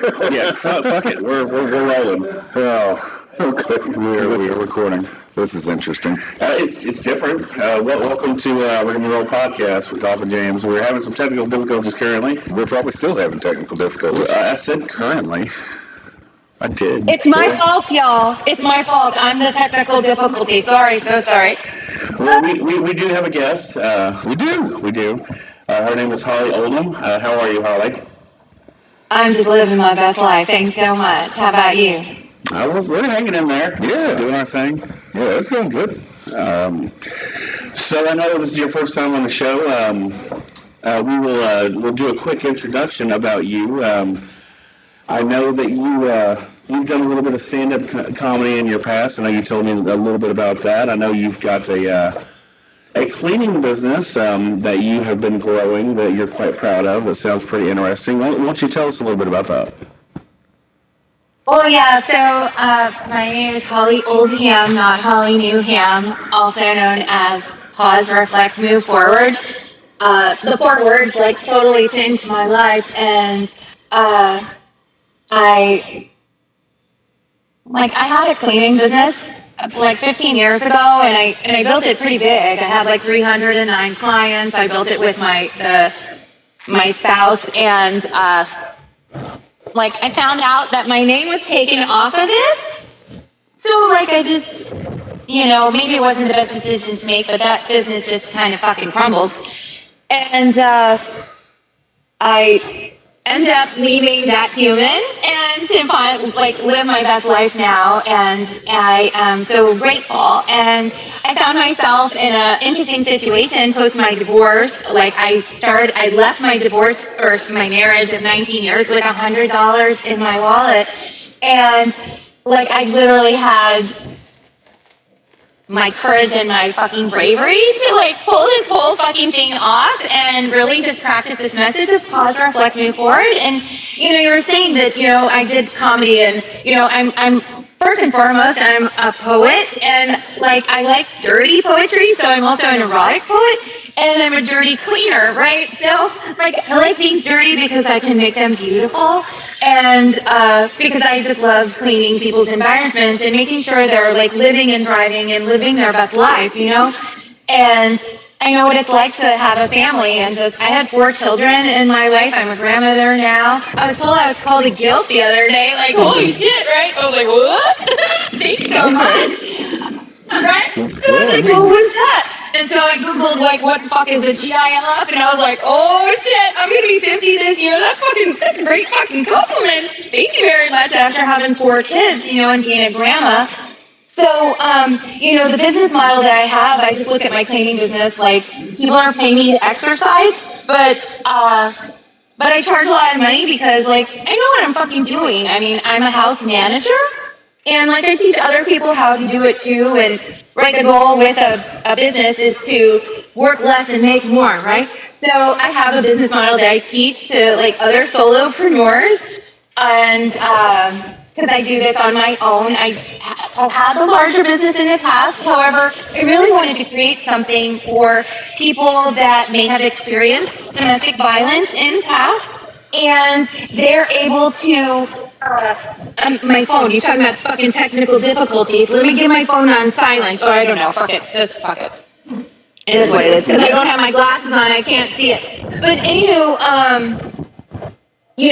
Yeah, fuck it. We're rolling. Oh, okay. We are recording. This is interesting. It's different. Welcome to Rigamarole podcast with Dolph and James. We're having some technical difficulties currently. We're probably still having technical difficulties. I said currently. I did. It's my fault, y'all. It's my fault. I'm the technical difficulty. Sorry, so sorry. Well, we do have a guest. We do. Her name is Holly Oldham. How are you, Holly? I'm just living my best life. Thanks so much. How about you? We're hanging in there. Yeah. Doing our thing. Yeah, it's going good. So I know this is your first time on the show. We'll do a quick introduction about you. I know that you've done a little bit of stand-up comedy in your past. I know you told me a little bit about that. I know you've got a cleaning business that you have been growing that you're quite proud of. That sounds pretty interesting. Why don't you tell us a little bit about that? Well, yeah, so my name is Holly Oldham, not Holly Newham, also known as Pause, Reflect, Move Forward. The 4 words, totally changed my life, and I had a cleaning business 15 years ago, and I built it pretty big. I had 309 clients. I built it with my spouse, and I found out that my name was taken off of it. So I just, maybe it wasn't the best decision to make, but that business just kind of fucking crumbled. And I ended up leaving that human and to live my best life now, and I am so grateful. And I found myself in an interesting situation post my divorce. I left my divorce or my marriage of 19 years with $100 in my wallet, and I literally had my courage and my fucking bravery to pull this whole fucking thing off and really just practice this message of pause, reflect, move forward. And you were saying that I did comedy, and I'm first and foremost I'm a poet, and I like dirty poetry, so I'm also an erotic poet, and I'm a dirty cleaner, right? So I like things dirty because I can make them beautiful, and because I just love cleaning people's environments and making sure they're living and thriving and living their best life, And I know what it's like to have a family, and I had 4 children in my life. I'm a grandmother now. I was told I was called a guilt the other day, holy shit, right? I was like, what? Thanks so much. Right? So I was like, well, what's that? And so I Googled, what the fuck is a GILF? And I was like, oh shit, I'm going to be 50 this year. That's a great fucking compliment. Thank you very much after having 4 kids, and being a grandma. So, the business model that I have, I just look at my cleaning business, people are paying me to exercise, but I charge a lot of money because, I know what I'm fucking doing. I mean, I'm a house manager, and, I teach other people how to do it too, and, the goal with a business is to work less and make more, right? So I have a business model that I teach to, other solopreneurs, and, because I do this on my own. I've had a larger business in the past. However, I really wanted to create something for people that may have experienced domestic violence in the past, and they're able to my phone, you're talking about fucking technical difficulties. Let me get my phone on silent. Or I don't know, fuck it. Just fuck it. It is what it is. Because I don't have my glasses on, I can't see it. But anywho,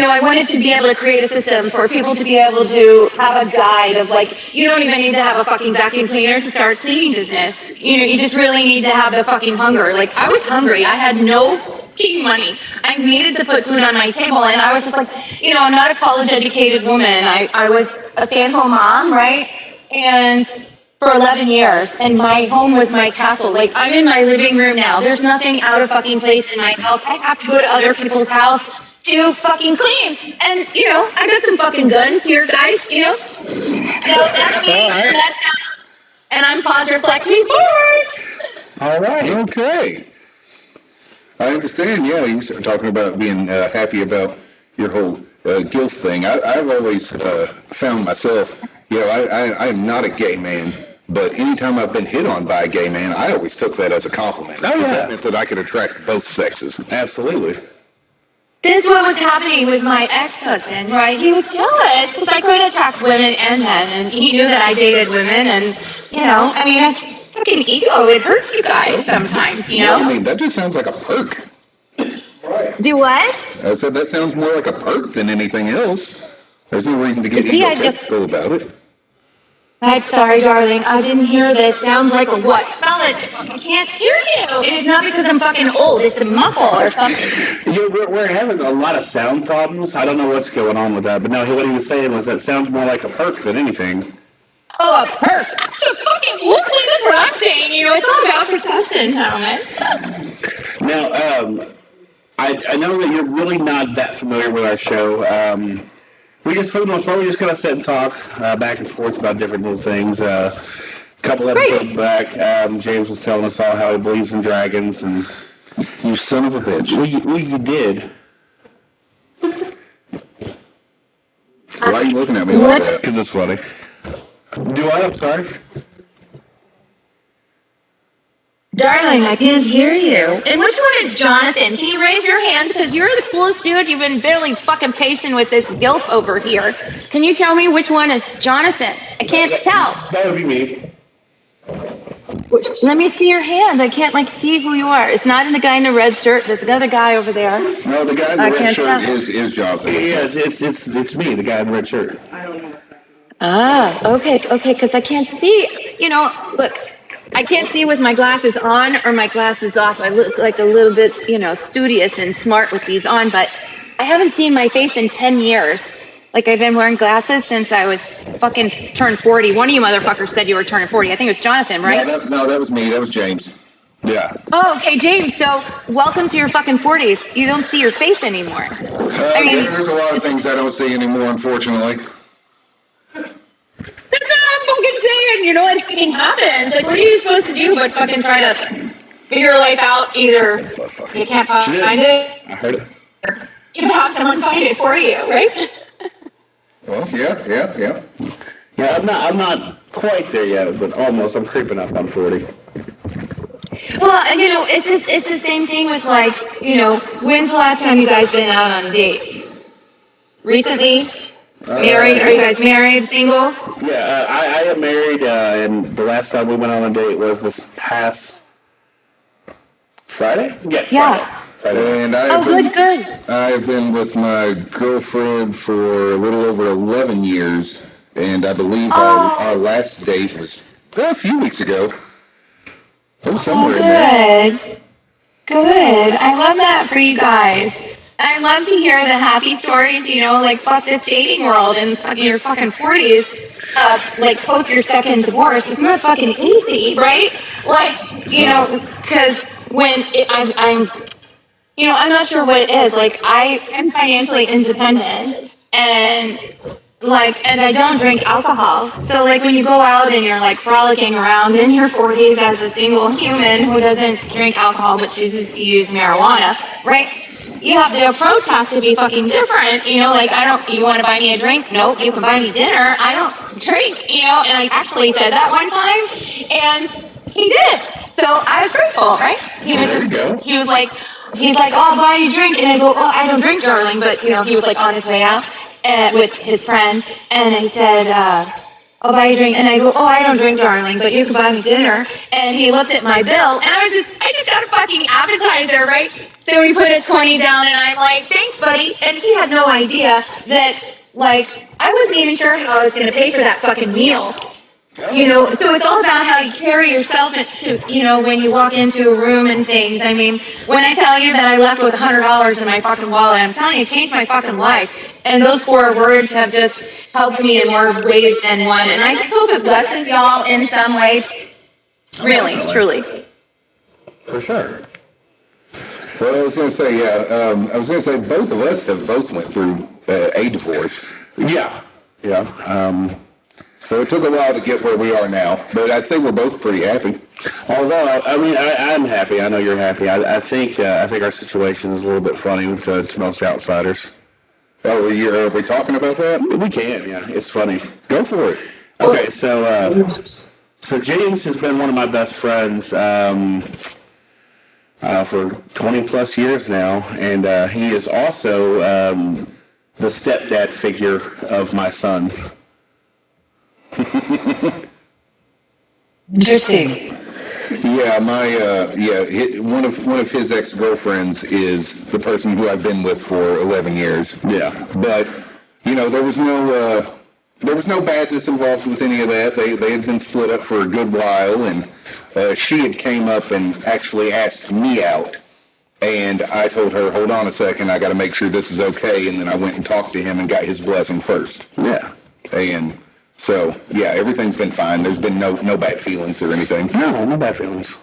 I wanted to be able to create a system for people to be able to have a guide of you don't even need to have a fucking vacuum cleaner to start cleaning business. You just really need to have the fucking hunger. I was hungry. I had no fucking money. I needed to put food on my table, and I was just I'm not a college educated woman. I was a stay-at-home mom, right? And for 11 years, and my home was my castle. I'm in my living room now. There's nothing out of fucking place in my house. I have to go to other people's house to fucking clean. And, I got some fucking guns here, guys, So that's me, and that's how, and I'm pause, reflect, move forward. All right. Okay. I understand. Yeah, you started talking about being happy about your whole guilt thing. I've always found myself, I am not a gay man, but anytime I've been hit on by a gay man, I always took that as a compliment. Oh, yeah. That meant that I could attract both sexes. Absolutely. this is what was happening with my ex-husband, right? He was jealous because I could attract women and men, and he knew that I dated women, and, I mean, fucking ego, it hurts you guys sometimes, Well, I mean, that just sounds like a perk. Do what? I said that sounds more like a perk than anything else. There's no reason to get See, egotistical about it. I'm sorry, darling. I didn't hear that. Sounds like a what? Spell it. I can't hear you. It is not because I'm fucking old. It's a muffle or something. Yeah, we're having a lot of sound problems. I don't know what's going on with that, but no, what he was saying was that sounds more like a perk than anything. Oh, a perk. So fucking look, that's what I'm saying. It's all about perception, gentlemen. Now, I know that you're really not that familiar with our show. We just, for the most part, we just kind of sit and talk back and forth about different little things. A couple episodes back, James was telling us all how he believes in dragons, and You son of a bitch. well, you did. Why are you looking at me like that? Because it's funny. Do I? I'm sorry. Darling, I can't hear you. And which one is Jonathan? Can you raise your hand? Because you're the coolest dude. You've been barely fucking patient with this gilf over here. Can you tell me which one is Jonathan? I can't tell. That would be me. Let me see your hand. I can't see who you are. It's not in the guy in the red shirt. There's another guy over there. No, the guy in the red shirt is Jonathan. Yes, it's me, the guy in the red shirt. Okay, because I can't see. Look, I can't see with my glasses on or my glasses off. I look like a little bit, studious and smart with these on, but I haven't seen my face in 10 years. Like, I've been wearing glasses since I was fucking turned 40. One of you motherfuckers said you were turning 40. I think it was Jonathan, right? No, that was me. That was James. Yeah. Oh, okay, James. So, welcome to your fucking 40s. You don't see your face anymore. There's a lot of things I don't see anymore, unfortunately. That's what I'm fucking saying. What fucking happens? Like, what are you supposed to do but fucking try to figure life out? Either you can't find it, I heard it. or you have someone find it for you, right? Well, yeah. Yeah, I'm not quite there yet, but almost. I'm creeping up on 40. Well, it's the same thing with when's the last time you guys been out on a date? Recently? Married? Are you guys married? Single? Yeah, I am married, and the last time we went on a date was this past Friday? Yeah. Friday. And Good. I've been with my girlfriend for a little over 11 years, and I believe our last date was a few weeks ago. It was somewhere in there. Good. I love that for you guys. I love to hear the happy stories, fuck this dating world and your fucking 40s, post your second divorce. It's not fucking easy, right? Because I'm not sure what it is. I'm financially independent and I don't drink alcohol. So when you go out and you're frolicking around in your 40s as a single human who doesn't drink alcohol but chooses to use marijuana, right? The approach has to be fucking different. You want to buy me a drink? Nope. You can buy me dinner. I don't drink, and I actually said that one time and he did. So I was grateful, right? He's like, oh, I'll buy you a drink. And I go, oh, I don't drink, darling. But, he was on his way out with his friend. And he said, I'll buy you a drink. And I go, oh, I don't drink, darling, but you can buy me dinner. And he looked at my bill. And I just got a fucking appetizer, right? So he put a 20 down. And I'm like, thanks, buddy. And he had no idea that, I wasn't even sure how I was going to pay for that fucking meal. So it's all about how you carry yourself when you walk into a room and things. I mean, when I tell you that I left with $100 in my fucking wallet, I'm telling you, it changed my fucking life. And those 4 words have just helped me in more ways than one. And I just hope it blesses y'all in some way. Really, truly. For sure. Well, I was going to say, both of us have both went through a divorce. Yeah. So it took a while to get where we are now, but I'd say we're both pretty happy. Although, I'm happy. I know you're happy. I think our situation is a little bit funny to most outsiders. Oh, are we talking about that? We can, yeah. It's funny. Go for it. Okay, so James has been one of my best friends for 20 plus years now, and he is also the stepdad figure of my son. Interesting. Yeah, one of his ex-girlfriends is the person who I've been with for 11 years. Yeah. But there was no badness involved with any of that. They had been split up for a good while, and she had came up and actually asked me out. And I told her, hold on a second, I got to make sure this is okay. And then I went and talked to him and got his blessing first. Yeah. And so, yeah, everything's been fine. There's been no bad feelings or anything. No bad feelings.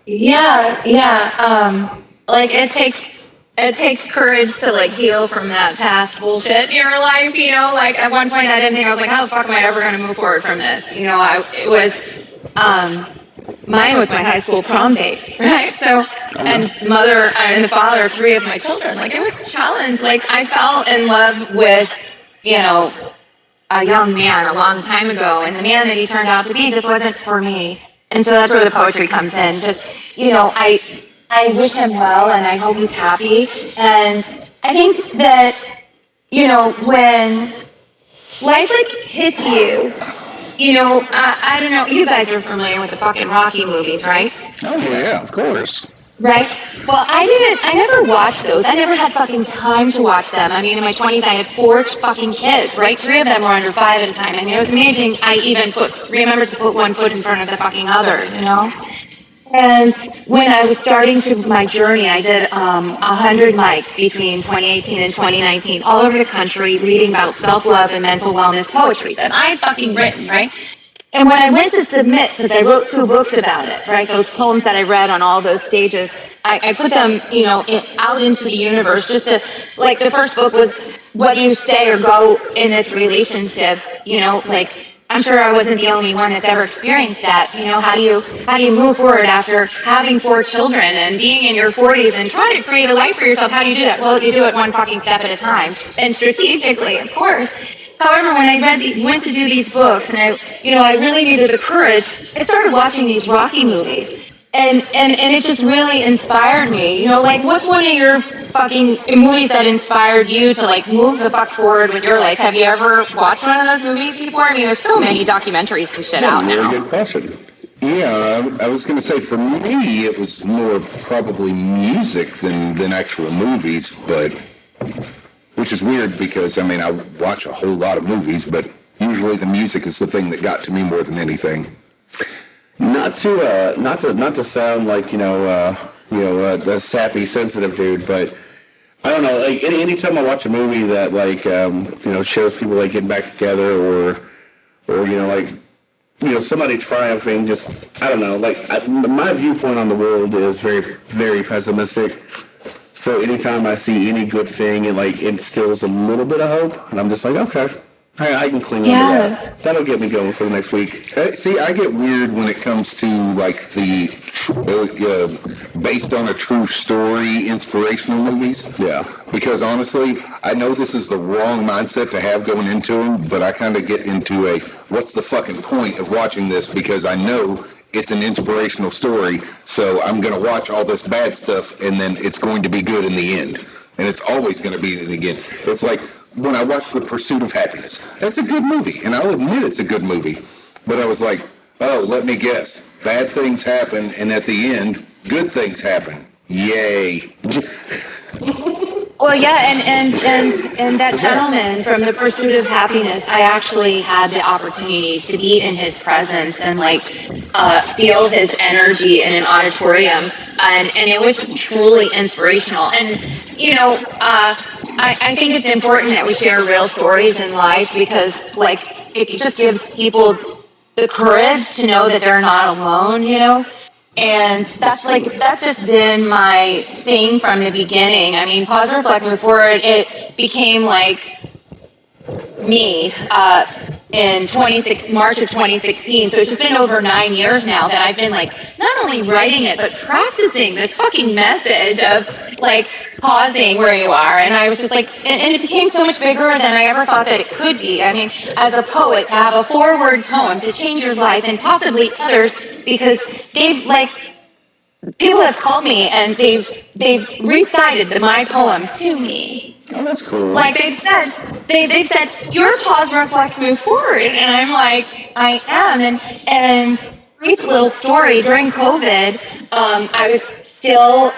Yeah. Like it takes courage to like heal from that past bullshit in your life, like at one point I didn't think, I was like, how the fuck am I ever going to move forward from this? Mine was my high school prom date, right? So, and mother and the father of 3 of my children, like it was a challenge. Like I fell in love with, a young man a long time ago, and the man that he turned out to be just wasn't for me. And so that's where the poetry comes in. Just, I wish him well, and I hope he's happy. And I think that, when life like hits you, I don't know, you guys are familiar with the fucking Rocky movies, right? Oh, yeah, of course. Right? Well, I never watched those. I never had fucking time to watch them. I mean, in my 20s, I had 4 fucking kids, right? 3 of them were under 5 at a time. I mean, it was amazing. I even remember to put one foot in front of the fucking other, And when I was starting my journey, I did 100 mics between 2018 and 2019, all over the country, reading about self-love and mental wellness poetry that I had fucking written, right? And when I went to submit, because I wrote 2 books about it, right? Those poems that I read on all those stages, I put them, out into the universe just to, like, the first book was what do you say or go in this relationship, like, I'm sure I wasn't the only one that's ever experienced that. How do you move forward after having 4 children and being in your 40s and trying to create a life for yourself? How do you do that? Well, you do it one fucking step at a time, and strategically, of course. However, when I went to do these books, and I really needed the courage, I started watching these Rocky movies, and it just really inspired me. Like, what's one of your fucking movies that inspired you to like move the fuck forward with your life? Have you ever watched one of those movies before? I mean, there's so many documentaries and shit out now. Really good question. Yeah, I was going to say for me it was more probably music than actual movies, but. Which is weird because, I watch a whole lot of movies, but usually the music is the thing that got to me more than anything. Not to sound like, a sappy, sensitive dude, but I don't know, like, anytime I watch a movie that, like, shows people, like, getting back together or somebody triumphing, just, I don't know, like, my viewpoint on the world is very, very pessimistic. So anytime I see any good thing, it like instills a little bit of hope, and I'm just like, okay, I can cling on to that. That'll get me going for the next week. See, I get weird when it comes to like the based on a true story inspirational movies. Yeah. Because honestly, I know this is the wrong mindset to have going into them, but I kind of get into a what's the fucking point of watching this because I know it's an inspirational story, so I'm going to watch all this bad stuff, and then it's going to be good in the end. And it's always going to be in the end. It's like when I watched The Pursuit of Happiness. That's a good movie, and I'll admit it's a good movie. But I was like, oh, let me guess. Bad things happen, and at the end, good things happen. Yay. Well, yeah, and that gentleman from The Pursuit of Happiness, I actually had the opportunity to be in his presence and like feel his energy in an auditorium, and it was truly inspirational. And I think it's important that we share real stories in life because like it just gives people the courage to know that they're not alone. And that's just been my thing from the beginning. I mean, pause, reflect, move forward. It became like me in March of 2016. So it's just been over 9 years now that I've been like not only writing it but practicing this fucking message of like pausing where you are. And I was just like, and it became so much bigger than I ever thought that it could be. I mean, as a poet, to have a 4-word poem to change your life and possibly others, because they've like people have called me and they've recited my poem to me. Oh, that's cool. Like they've said, your pause, reflect, move forward, and I'm like, I am, and brief little story. During COVID, I was still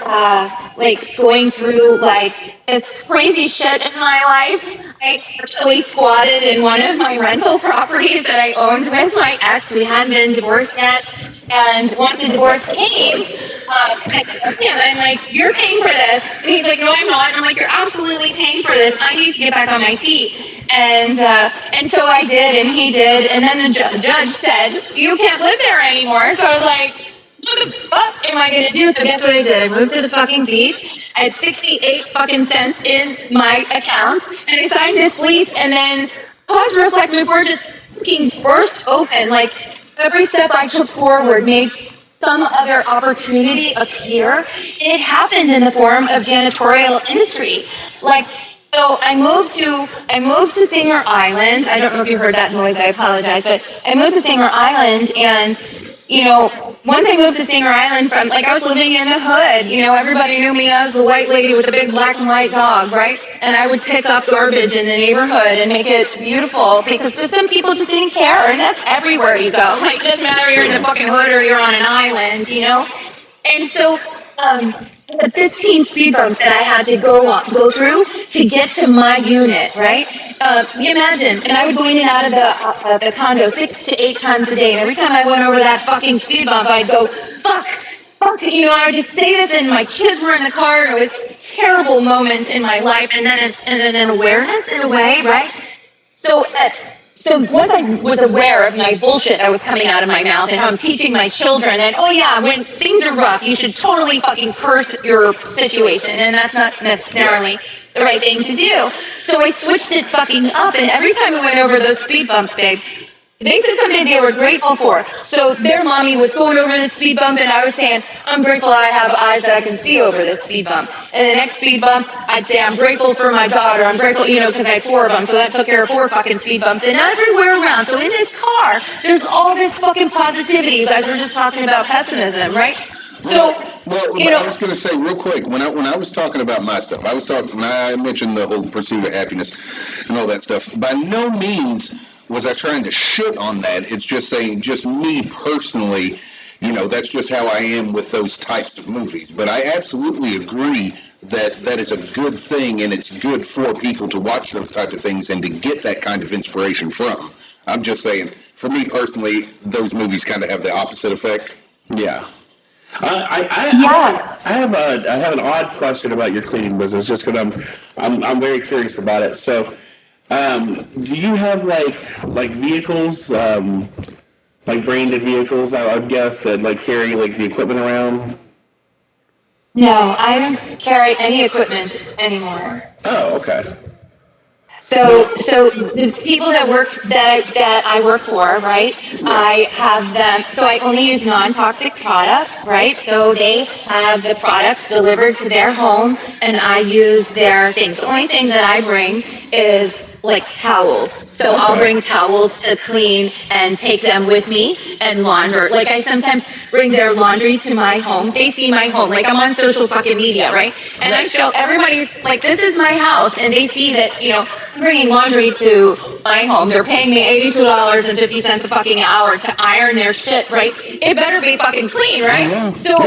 like going through like this crazy shit in my life. I actually squatted in one of my rental properties that I owned with my ex. We hadn't been divorced yet. And once the divorce came, I'm like, you're paying for this. And he's like, no, I'm not. And I'm like, you're absolutely paying for this. I need to get back on my feet. And so I did, and he did. And then the judge said, you can't live there anymore. So I was like, what the fuck am I gonna do? So guess what I did? I moved to the fucking beach. I had 68 fucking cents in my account, and I signed this lease, and then pause, reflect, move forward just fucking burst open. Like every step I took forward made some other opportunity appear. It happened in the form of janitorial industry. Like, so I moved to Singer Island. I don't know if you heard that noise, I apologize, but I moved to Singer Island, and once I moved to Singer Island from, like, I was living in the hood, everybody knew me as the white lady with the big black and white dog, right? And I would pick up garbage in the neighborhood and make it beautiful, because just some people just didn't care, and that's everywhere you go. Like, it doesn't matter if you're in the fucking hood or you're on an island, And so, the 15 speed bumps that I had to go through to get to my unit, right? You imagine, and I would go in and out of the condo 6 to 8 times a day, and every time I went over that fucking speed bump, I'd go, fuck, I would just say this, and my kids were in the car, and it was terrible moments in my life, and then an awareness in a way, right? So once I was aware of my bullshit that was coming out of my mouth and how I'm teaching my children that, oh yeah, when things are rough, you should totally fucking curse your situation, and that's not necessarily the right thing to do. So I switched it fucking up, and every time we went over those speed bumps, babe, they said something they were grateful for. So their mommy was going over the speed bump, and I was saying, I'm grateful I have eyes that I can see over this speed bump. And the next speed bump, I'd say, I'm grateful for my daughter. I'm grateful, because I had 4 of them, so that took care of 4 fucking speed bumps. And everywhere around. So in this car, there's all this fucking positivity. You guys were just talking about pessimism, right? So, I was going to say real quick, when I was talking about my stuff, when I mentioned the whole pursuit of happiness and all that stuff, by no means was I trying to shit on that. It's just saying, just me personally, that's just how I am with those types of movies. But I absolutely agree that is a good thing, and it's good for people to watch those type of things and to get that kind of inspiration from. I'm just saying, for me personally, those movies kind of have the opposite effect. Yeah. I have an odd question about your cleaning business, just because I'm very curious about it. So, do you have like vehicles, like branded vehicles? I would guess that like carry like the equipment around. no, I don't carry any equipment anymore. Oh, okay. So the people that I work for, right? I have them. So I only use non-toxic products, right? So they have the products delivered to their home, and I use their things. The only thing that I bring is like towels. So I'll bring towels to clean and take them with me and launder. Like I sometimes bring their laundry to my home. They see my home. Like I'm on social fucking media, right? And I show everybody's like, this is my house, and they see that I'm bringing laundry to my home. They're paying me $82.50 a fucking hour to iron their shit, right? It better be fucking clean, right? Yeah. So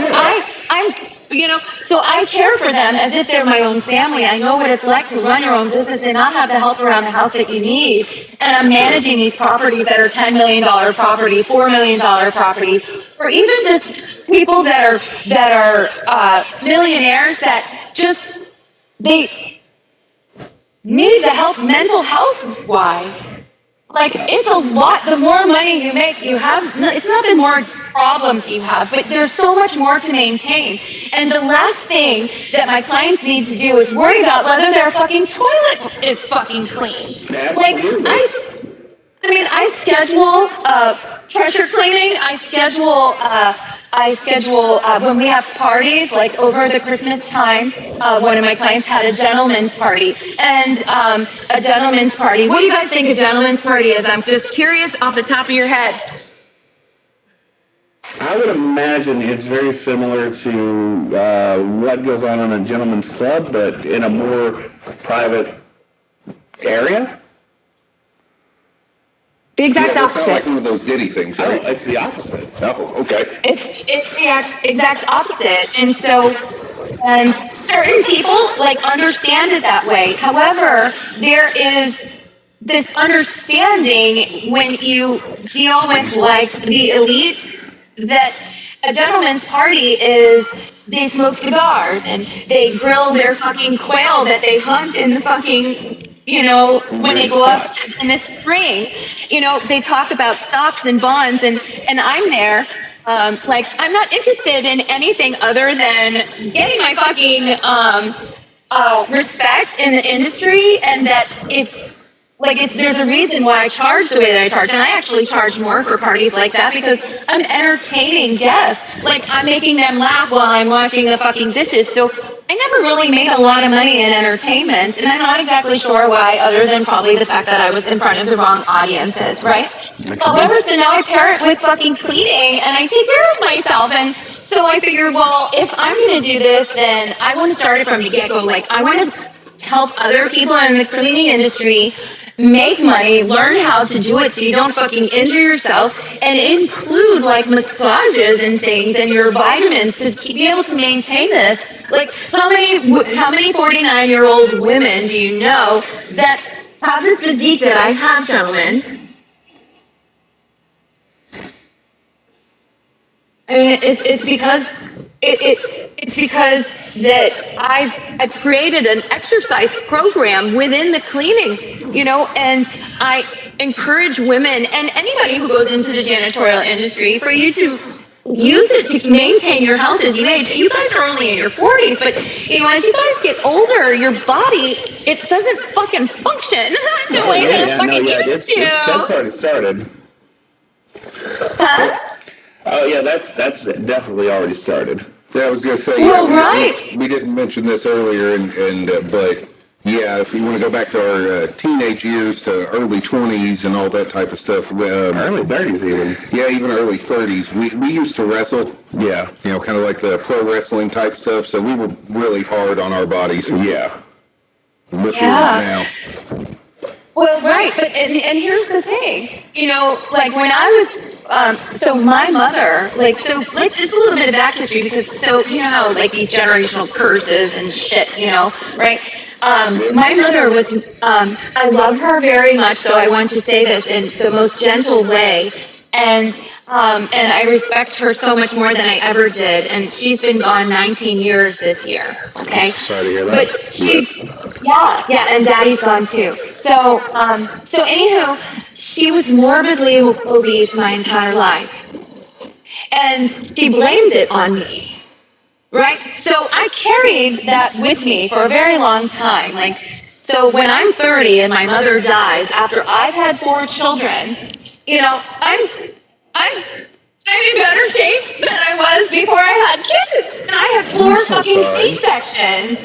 so I care for them as if they're my own family. I know what it's like to run your own business and not have the help around the house that you need. And I'm managing these properties that are $10 million properties, $4 million properties, or even just people that are millionaires that just, they need the help mental health wise. Like, it's a lot. The more money you make, it's not the more problems you have, but there's so much more to maintain. And the last thing that my clients need to do is worry about whether their fucking toilet is fucking clean. Absolutely. Like, I schedule pressure cleaning. I schedule when we have parties, like over the Christmas time. One of my clients had a gentleman's party, and a gentleman's party. What do you guys think a gentleman's party is? I'm just curious off the top of your head. I would imagine it's very similar to what goes on in a gentleman's club, but in a more private area. The exact Yeah, that sounds like opposite. one of those Diddy things, right? Oh, it's the opposite. Oh, okay. It's the exact opposite. And so, and certain people like understand it that way. However, there is this understanding when you deal with like the elite that a gentleman's party is they smoke cigars and they grill their fucking quail that they hunt in the fucking, when they go up in the spring, they talk about stocks and bonds and I'm there. Like I'm not interested in anything other than getting my fucking respect in the industry, and that there's a reason why I charge the way that I charge, and I actually charge more for parties like that because I'm entertaining guests. Like I'm making them laugh while I'm washing the fucking dishes. So I never really made a lot of money in entertainment, and I'm not exactly sure why, other than probably the fact that I was in front of the wrong audiences, right? However, so now I pair it with fucking cleaning, and I take care of myself, and so I figured, well, if I'm gonna do this, then I want to start it from the get-go. Like I want to help other people in the cleaning industry make money, learn how to do it so you don't fucking injure yourself, and include like massages and things and your vitamins to be able to maintain this. Like how many 49-year-old women do you know that have the physique that I have, gentlemen? I mean, it's because that I've created an exercise program within the cleaning, and I encourage women and anybody who goes into the janitorial industry for you to use it to maintain your health as you age. You guys are only in your 40s, but as you guys get older, your body, it doesn't fucking function the way that it fucking used to. That's already started. Huh? Oh yeah, that's definitely already started. Yeah, I was going to say, Well, right. we didn't mention this earlier, but yeah, if you want to go back to our teenage years to early 20s and all that type of stuff. Early 30s even. Yeah, even early 30s. We used to wrestle. Yeah. Kind of like the pro wrestling type stuff, so we were really hard on our bodies. Yeah. Look where we're now. Well, right, but and here's the thing, like when I was, so my mother, just a little bit of back history because, so you know how like these generational curses and shit, right? My mother was, I love her very much, so I want to say this in the most gentle way, and I respect her so much more than I ever did, and she's been gone 19 years this year, okay? Sorry to hear that. But yeah, and Daddy's gone too. So anywho, she was morbidly obese my entire life, and she blamed it on me, right? So I carried that with me for a very long time, so when I'm 30 and my mother dies after I've had 4 children, I'm in better shape than I was before I had kids. And I had 4 fucking C-sections.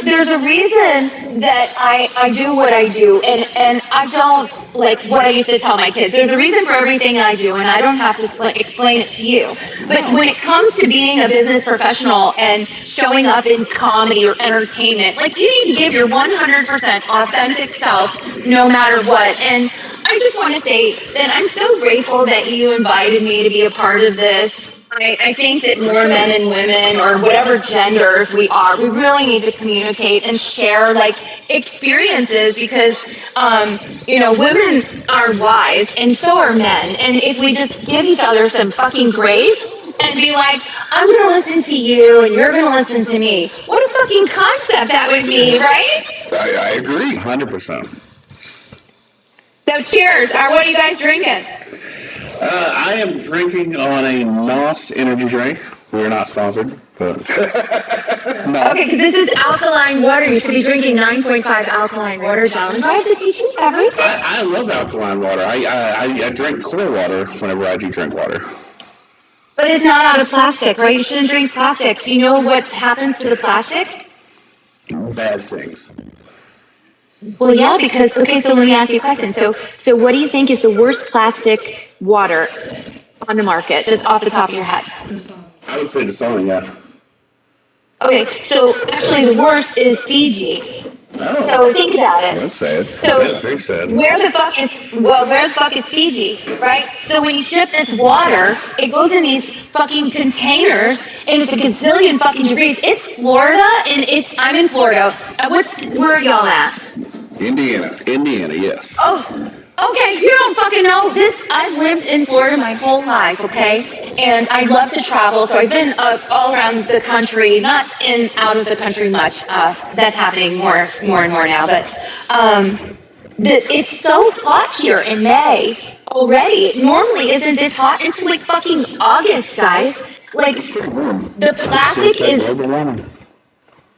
There's a reason that I do what I do, and I don't like what I used to tell my kids. There's a reason for everything I do, and I don't have to explain it to you. But when it comes to being a business professional and showing up in comedy or entertainment, you need to give your 100% authentic self no matter what. And I just want to say that I'm so grateful that you invited me to be a part of this. I think that more men and women, or whatever genders we are, we really need to communicate and share experiences because, women are wise and so are men. And if we just give each other some fucking grace and be like, I'm going to listen to you and you're going to listen to me, what a fucking concept that would be, right? I agree. 100%. So cheers. What are you guys drinking? I am drinking on a NOS energy drink. We're not sponsored, but NOS. Okay, because this is alkaline water. You should be drinking 9.5 alkaline water, John. Do I have to teach you everything? I love alkaline water. I drink clear water whenever I do drink water. But it's not out of plastic, right? You shouldn't drink plastic. Do you know what happens to the plastic? Bad things. Well, yeah, because, okay, so let me ask you a question. So what do you think is the worst plastic water on the market, just off the top of your head? I would say Dasani, yeah. Okay, so actually the worst is Fiji. Oh, So think about it. That's sad. So that's very sad. where the fuck is Fiji, right? So when you ship this water, it goes in these fucking containers, and it's a gazillion fucking degrees. It's Florida, and I'm in Florida. Where are y'all at? Indiana. Indiana, yes. Oh, okay, you don't fucking know this. I've lived in Florida my whole life, okay? And I love to travel, so I've been all around the country, not out of the country much. That's happening more and more now, but it's so hot here in May already. Normally, isn't this hot until like fucking August, guys? Like, the plastic is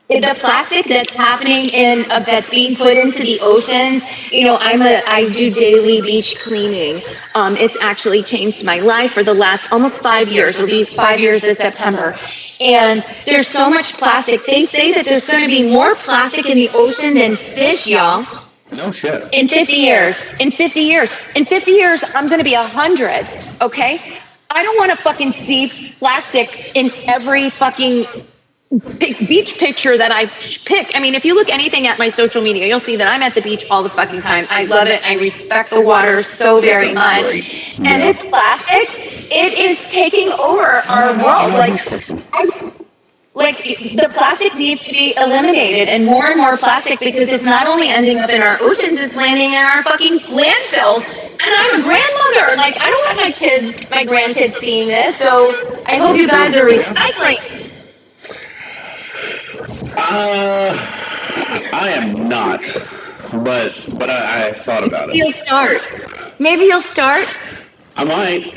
the plastic that's happening that's being put into the oceans. I do daily beach cleaning. It's actually changed my life for the last almost 5 years. It'll be 5 years this September. And there's so much plastic. They say that there's going to be more plastic in the ocean than fish, y'all. No shit. In 50 years. In 50 years. In 50 years, I'm going to be 100. Okay? I don't want to fucking see plastic in every fucking beach picture that I pick. I mean, if you look anything at my social media, you'll see that I'm at the beach all the fucking time. I love it. I respect the water so very much. And this plastic, it is taking over our world. Like the plastic needs to be eliminated, and more plastic, because it's not only ending up in our oceans, it's landing in our fucking landfills. And I'm a grandmother. Like, I don't want my grandkids seeing this. So I hope you guys are recycling. I am not, but I've thought about it. Maybe you'll start. I might.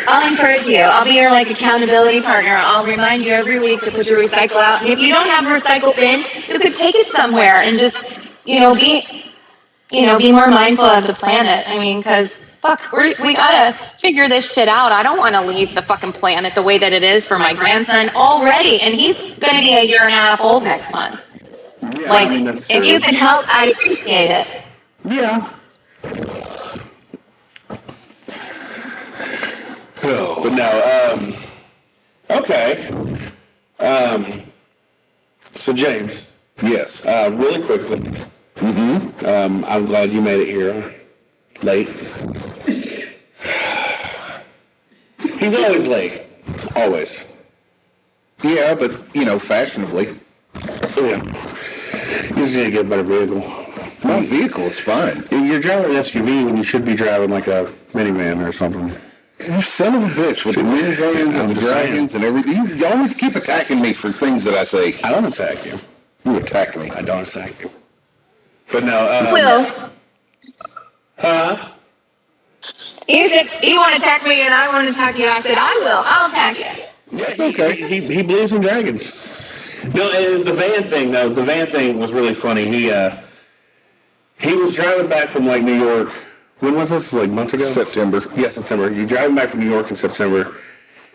I'll encourage you. I'll be your accountability partner. I'll remind you every week to put your recycle out. And if you don't have a recycle bin, you could take it somewhere and just, be more mindful of the planet. I mean, because fuck, we gotta figure this shit out. I don't want to leave the fucking planet the way that it is for my grandson already, and he's gonna be a year and a half old next month. Yeah, if you can help, I'd appreciate it. Yeah. But no, okay. So James. Yes. Really quickly. Mm-hmm. I'm glad you made it here late. He's always late. Always. Yeah, but, fashionably. Yeah. You just need to get a better vehicle. My vehicle is fine. You're driving an SUV when you should be driving like a minivan or something. You son of a bitch with the minivans and the dragons and everything. You always keep attacking me for things that I say. I don't attack you. You attack me. I don't attack you. But no, Will. Huh? You said you want to attack me and I want to attack you. I said I will. I'll attack you. That's okay. He believes in dragons. No, and the van thing though. The van thing was really funny. He was driving back from New York. When was this? Months ago? September. Yeah, September. He's driving back from New York in September,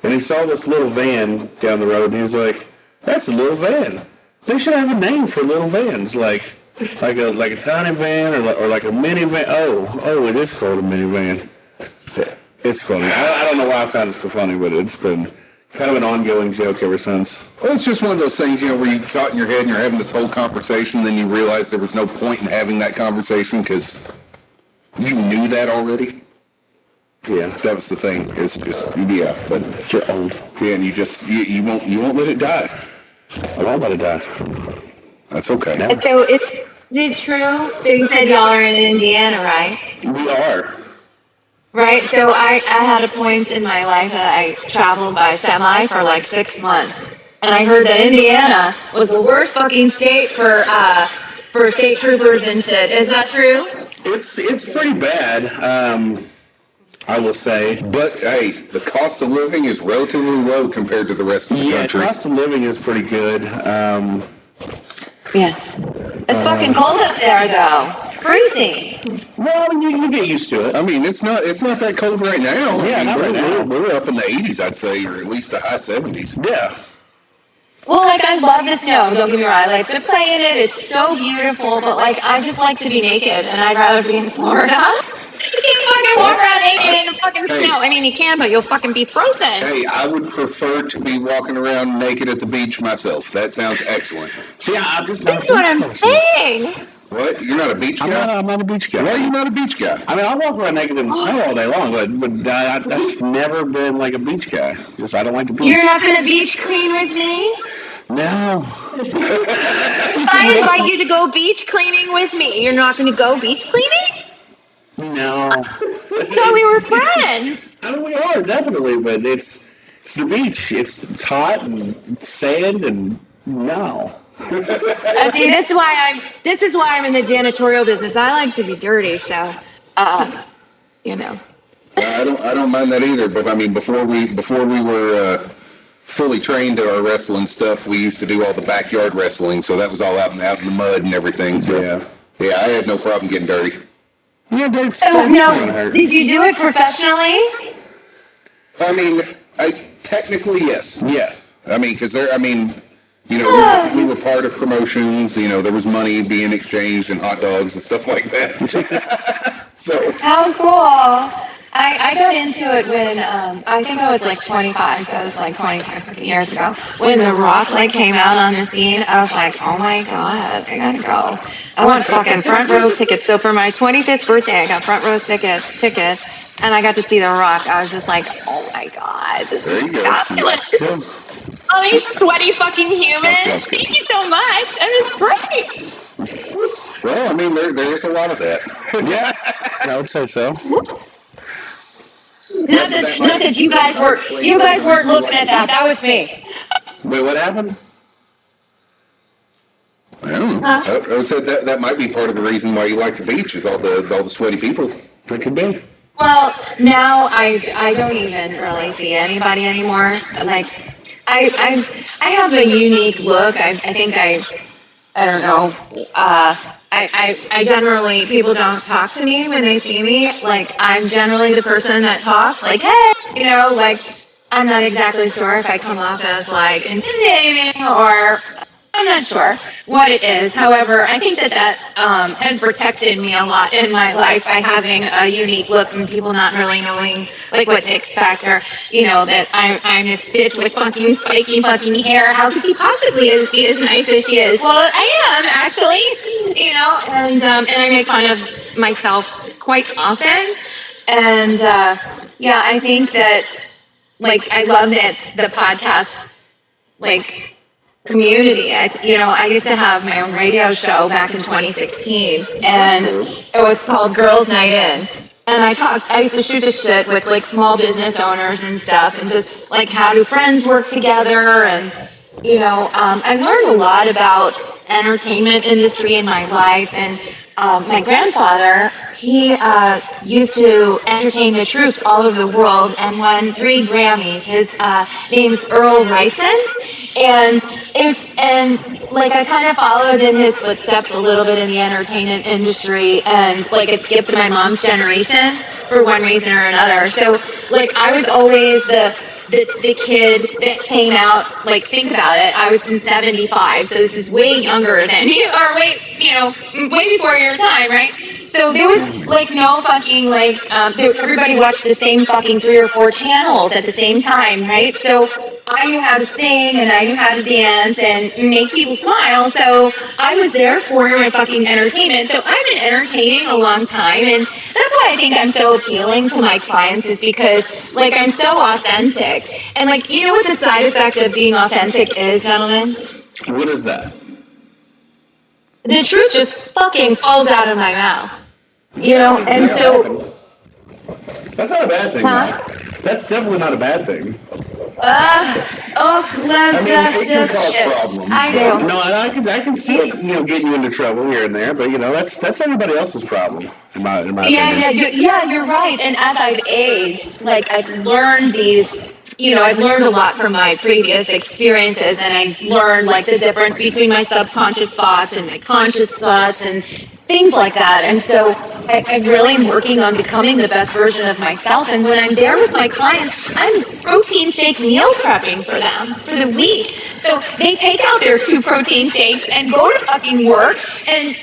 and he saw this little van down the road, and he was like, "That's a little van. They should have a name for little vans, like a tiny van or like a minivan. Oh, it is called a minivan. It's funny. I don't know why I found it so funny, but it's been kind of an ongoing joke ever since. Well, it's just one of those things, where you caught in your head and you're having this whole conversation, and then you realize there was no point in having that conversation because you knew that already. Yeah, that was the thing. It's just but you're old. Yeah, and you won't let it die. I won't let it die. That's okay. Never. So is it true? So you said y'all are in Indiana, right? We are. Right. So I had a point in my life that I traveled by semi for 6 months, and I heard that Indiana was the worst fucking state for state troopers and shit. Is that true? It's pretty bad. I will say. But hey, the cost of living is relatively low compared to the rest of the country. Yeah, cost of living is pretty good. Yeah. It's fucking cold up there, though. It's freezing. Well, you get used to it. I mean, it's not that cold right now. Yeah, not right now. We're up in the 80s, I'd say, or at least the high 70s. Yeah. Well, I love the snow. Don't get me wrong. I like to play in it. It's so beautiful. But I just like to be naked, and I'd rather be in Florida. You can't fucking can't walk around naked in the fucking snow. I mean, you can, but you'll fucking be frozen. Hey, I would prefer to be walking around naked at the beach myself. That sounds excellent. See, I'm just not That's a what beach I'm person. saying. What? You're not a beach guy? I'm not a beach guy. Why are you not a beach guy? I mean, I walk around naked in the snow all day long, but I've just never been like a beach guy. Just I don't like the beach. You're not gonna beach clean with me? No. If I invite you to go beach cleaning with me, you're not gonna go beach cleaning? No. I thought we were friends. I mean, we are definitely, but it's the beach. It's hot and sand and no. See, this is why I'm in the janitorial business. I like to be dirty, so you know. I don't mind that either. But I mean, before we were fully trained at our wrestling stuff, we used to do all the backyard wrestling. So that was all out in the mud and everything. So yeah, I had no problem getting dirty. Yeah, Dave. So no, did you do it professionally? I mean, technically yes. Yes. I mean, because we were part of promotions. You know, there was money being exchanged and hot dogs and stuff like that. So. How cool! I got into it when I think I was like 25, so it was like 25 fucking years ago. When The Rock like came out on the scene, I was like, oh my god, I gotta go. I want fucking front row tickets. So for my 25th birthday, I got front row tickets, and I got to see The Rock. I was just like, oh my god, this is fabulous. All these sweaty fucking humans. Thank you so much. It was great. Well, I mean, there is a lot of that. Yeah, I would say so. Not that you guys weren't looking at that. That was me. Wait, what happened? I don't know. I said that might be part of the reason why you like the beach is all the sweaty people. It could be. Well, now I don't even really see anybody anymore. Like I have a unique look. I think I don't know. I generally, people don't talk to me when they see me. Like, I'm generally the person that talks, like, hey, you know, like, I'm not exactly sure if I come off as, like, intimidating or I'm not sure what it is. However, I think that has protected me a lot in my life by having a unique look and people not really knowing like what to expect or, you know, that I'm this bitch with fucking spiky fucking hair. How could she possibly be as nice as she is? Well, I am actually, you know, and I make fun of myself quite often. And yeah, I think that like I love that the podcast like community. I used to have my own radio show back in 2016, and it was called Girls Night In. And I used to shoot the shit with like small business owners and stuff, and just like how do friends work together, and I learned a lot about entertainment industry in my life, and my grandfather, he used to entertain the troops all over the world and won 3 Grammys. His name's Earl Wrightson, and I kind of followed in his footsteps a little bit in the entertainment industry, and like it skipped my mom's generation for one reason or another. So like I was always the kid that came out, like, think about it, I was in 75, so this is way younger than you, or way before your time, right? So there was, like, no fucking, like, everybody watched the same fucking 3 or 4 channels at the same time, right? So I knew how to sing, and I knew how to dance, and make people smile, so I was there for my fucking entertainment. So I've been entertaining a long time, and that's why I think I'm so appealing to my clients, is because, like, I'm so authentic. And, like, you know what the side effect of being authentic is, gentlemen? What is that? The truth just fucking falls out of my mouth. And so... That's not a bad thing, though. That's definitely not a bad thing. I do. No, and I can see it, getting you into trouble here and there, but that's everybody else's problem, in my opinion. You're right. And as I've aged, like I've learned I've learned a lot from my previous experiences, and I've learned like the difference between my subconscious thoughts and my conscious thoughts and things like that. And so I really am working on becoming the best version of myself. And when I'm there with my clients, I'm protein shake meal prepping for them for the week. So they take out their 2 protein shakes and go to fucking work. And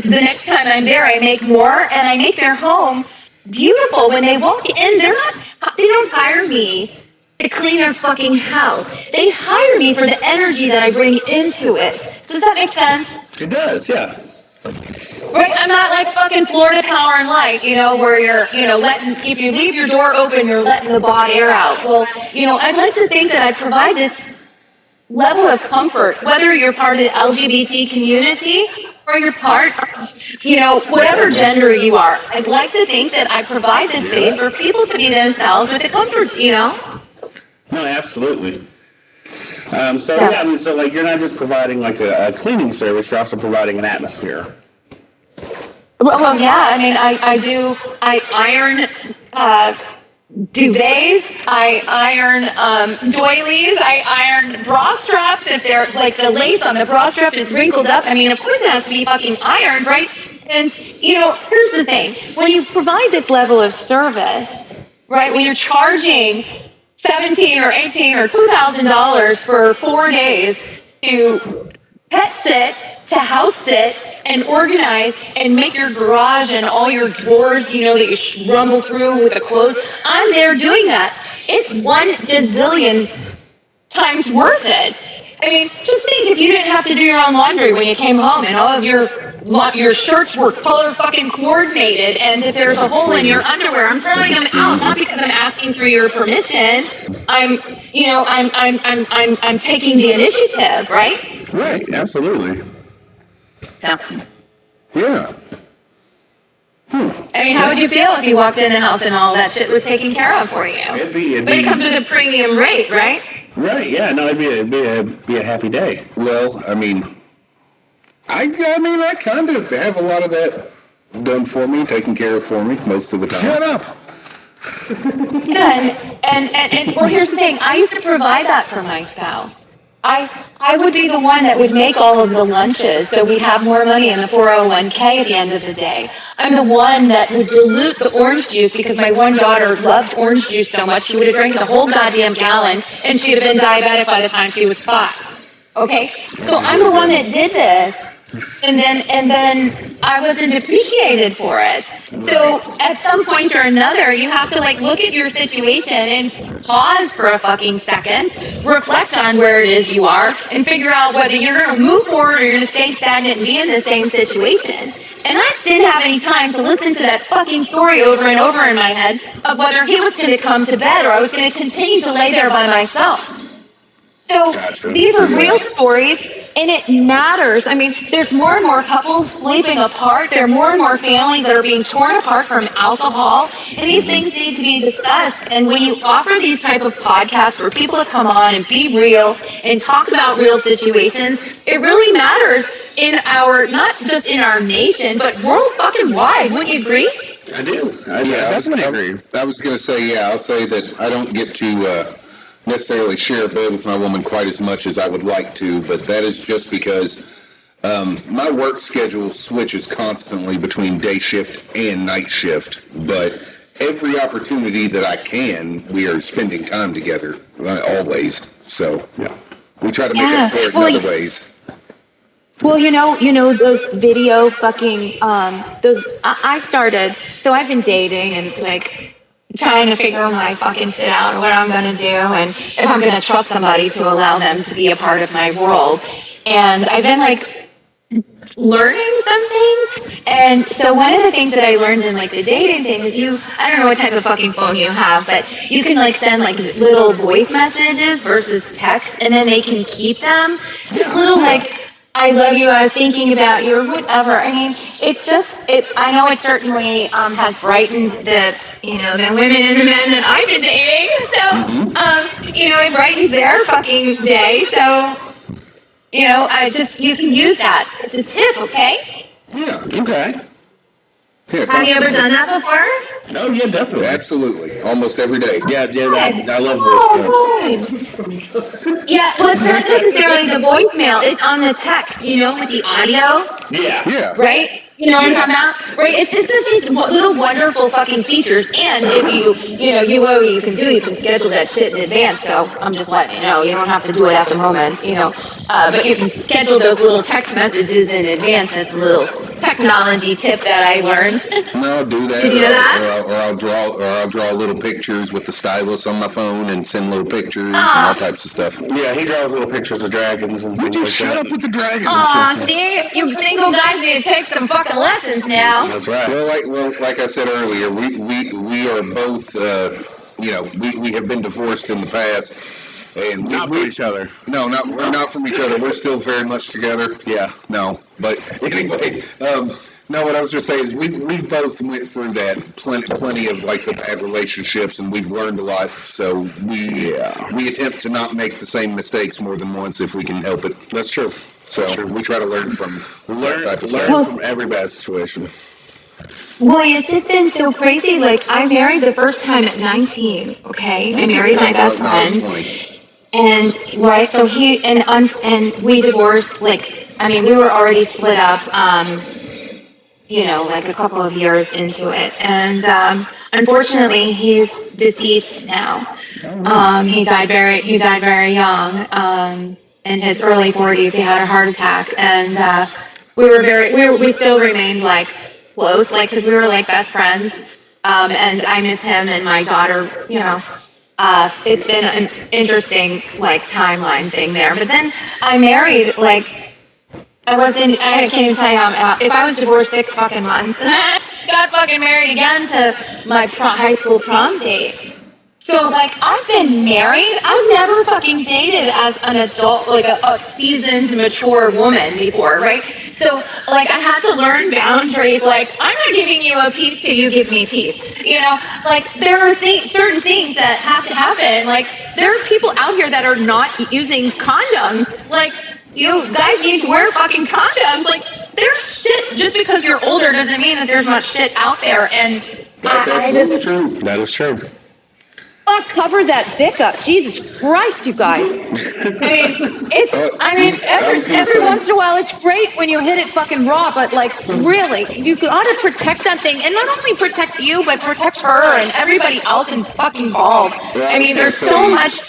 the next time I'm there, I make more, and I make their home beautiful. When they walk in, they don't hire me to clean their fucking house. They hire me for the energy that I bring into it. Does that make sense? It does, yeah. Right? I'm not like fucking Florida Power and Light, where you're, if you leave your door open, you're letting the bad air out. Well, I'd like to think that I provide this level of comfort, whether you're part of the LGBT community or you're part of, whatever gender you are. I'd like to think that I provide this space for people to be themselves with the comfort, No, absolutely. So like you're not just providing like a cleaning service, you're also providing an atmosphere. Well, yeah, I mean, I iron duvets, I iron doilies, I iron bra straps if they're like the lace on the bra strap is wrinkled up. I mean, of course it has to be fucking ironed, right? And here's the thing: when you provide this level of service, right? When you're charging $17 or $18 or $2,000 for 4 days to pet sit, to house sit, and organize and make your garage and all your drawers, that you rumble through with the clothes. I'm there doing that. It's 1 gazillion times worth it. I mean, just think if you didn't have to do your own laundry when you came home and all of your shirts were color fucking coordinated, and if there's a hole in your underwear, I'm throwing them out, not because I'm asking for your permission. I'm taking the initiative, right? Right, absolutely. So, Yeah. I mean, how would you feel if you walked in the house and all that shit was taken care of for you? It'd be But it comes with a premium rate, right? right. Yeah, no, it'd be a happy day. Well, I kind of have a lot of that done for me, taken care of for me most of the time. Shut up. Yeah, and well, here's the thing. I used to provide that for my spouse. I would be the one that would make all of the lunches so we'd have more money in the 401k at the end of the day. I'm the one that would dilute the orange juice because my one daughter loved orange juice so much she would have drank the whole goddamn gallon and she'd have been diabetic by the time she was 5. Okay? So I'm the one that did this. And then I wasn't appreciated for it. So at some point or another, you have to like look at your situation and pause for a fucking second, reflect on where it is you are, and figure out whether you're going to move forward or you're going to stay stagnant and be in the same situation. And I didn't have any time to listen to that fucking story over and over in my head of whether he was going to come to bed or I was going to continue to lay there by myself. So these are real stories, and it matters. I mean, there's more and more couples sleeping apart. There are more and more families that are being torn apart from alcohol, and these things need to be discussed. And when you offer these type of podcasts for people to come on and be real and talk about real situations, it really matters in our, not just in our nation, but world fucking wide. Wouldn't you agree? I do. I definitely agree. I was going to say, I'll say that I don't get to necessarily share a bed with my woman quite as much as I would like to, but that is just because my work schedule switches constantly between day shift and night shift, but every opportunity that I can, we are spending time together, always. So we try to make up for it in other ways. Well, you know those video fucking I started, so I've been dating and like trying to figure my fucking shit out or what I'm going to do and if I'm going to trust somebody to allow them to be a part of my world. And I've been like learning some things. And so one of the things that I learned in like the dating thing is I don't know what type of fucking phone you have, but you can like send like little voice messages versus text, and then they can keep them. Just little like, I love you, I was thinking about you, or whatever. I mean, it's just, I know it certainly has brightened the women and the men that I've been dating. So, it brightens their fucking day. So, you can use that. It's a tip, okay? Yeah. Okay. Yeah, Have you ever done that before? Oh, yeah, definitely. Absolutely. Almost every day. Yeah, I love good. Yeah, well, it's not necessarily the voicemail. It's on the text, with the audio. Yeah. Right? You know what I'm talking about? Right? It's just these little wonderful fucking features. And if you can schedule that shit in advance. So I'm just letting you know, you don't have to do it at the moment, but you can schedule those little text messages in advance as little technology tip that I learned. No, do that. Did you know that? Or I'll draw little pictures with the stylus on my phone and send little pictures and all types of stuff. Yeah, he draws little pictures of dragons and Would things you like shut that. up with the dragons? Aw, see? You single guys need to take some fucking lessons now. That's right. Well, like I said earlier, we are both, we have been divorced in the past. And Not for each other. No, we're not from each other. We're still very much together. Yeah. No, but anyway, no, what I was just saying is we both went through that plenty of like the bad relationships, and we've learned a lot. So we attempt to not make the same mistakes more than once if we can help it. That's true. So we try to learn from that type of Learn stuff. from every bad situation. Boy, it's just been so crazy. Like, I married the first time at 19, okay? I married my best friend. And, right, so and we divorced, like, I mean, we were already split up, like a couple of years into it. And, unfortunately, he's deceased now. He died very young, in his early 40s. He had a heart attack. And, we still remained, like, close, like, because we were, like, best friends. And I miss him and my daughter, it's been an interesting, like, timeline thing there. But then I married, like, I can't even tell you if I was divorced 6 fucking months, got fucking married again to my high school prom date. So, like, I've been married. I've never fucking dated as an adult, like a seasoned, mature woman before, right? So, like, I had to learn boundaries. Like, I'm not giving you a piece till you give me peace. Like, there are certain things that have to happen. Like, there are people out here that are not using condoms. Like, you guys need to wear fucking condoms. Like, there's shit. Just because you're older doesn't mean that there's not shit out there. And I just true. That is true. Cover that dick up. Jesus Christ, you guys. Every once in a while it's great when you hit it fucking raw, but like really, you gotta protect that thing, and not only protect you, but protect her and everybody else involved. There's so much.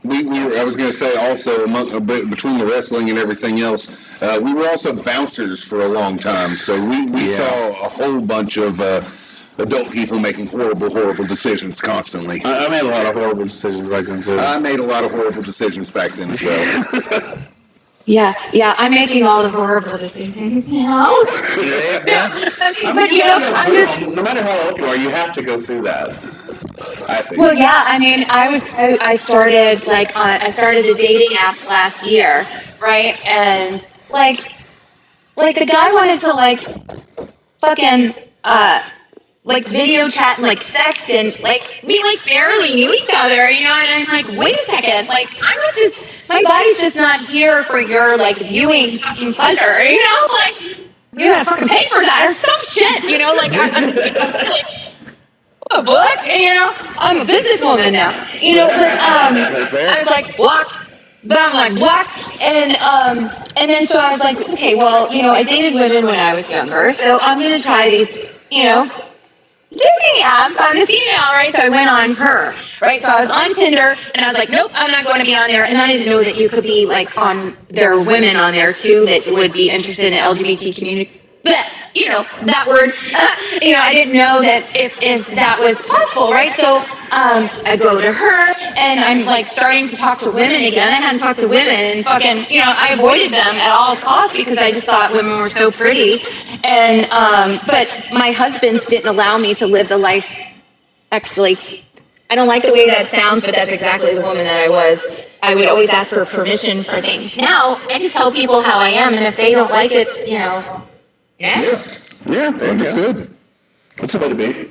I was going to say also between the wrestling and everything else, we were also bouncers for a long time. So we saw a whole bunch of adult people making horrible decisions constantly. I made a lot of horrible decisions back then too. I made a lot of horrible decisions back then as well. Yeah, I'm making all the horrible decisions now. But I'm just. No matter how old you are, you have to go through that. I think. Well, yeah, I started I started a dating app last year, right? And like the guy wanted to like fucking like video chat and like sext and like we like barely knew each other, and I'm like, wait a second, like my body's just not here for your like viewing fucking pleasure, like you gotta fucking pay for that or some shit, like I'm like a book, I'm a businesswoman now, but I was like block. But I'm like block, and then so I was like, okay, well, I dated women when I was younger, so I'm gonna try these, dating apps on the female, right? So I went on her, right? So I was on Tinder, and I was like, nope, I'm not going to be on there. And I didn't know that you could be like there are women on there too that would be interested in the LGBT community. But, that word, I didn't know that if that was possible, right? So I go to her, and I'm like starting to talk to women again. I hadn't talked to women, and fucking, I avoided them at all costs because I just thought women were so pretty. And, but my husbands didn't allow me to live the life. Actually, I don't like the way that sounds, but that's exactly the woman that I was. I would always ask for permission for things. Now, I just tell people how I am, and if they don't like it, next. Yeah, that's good. That's a way to be.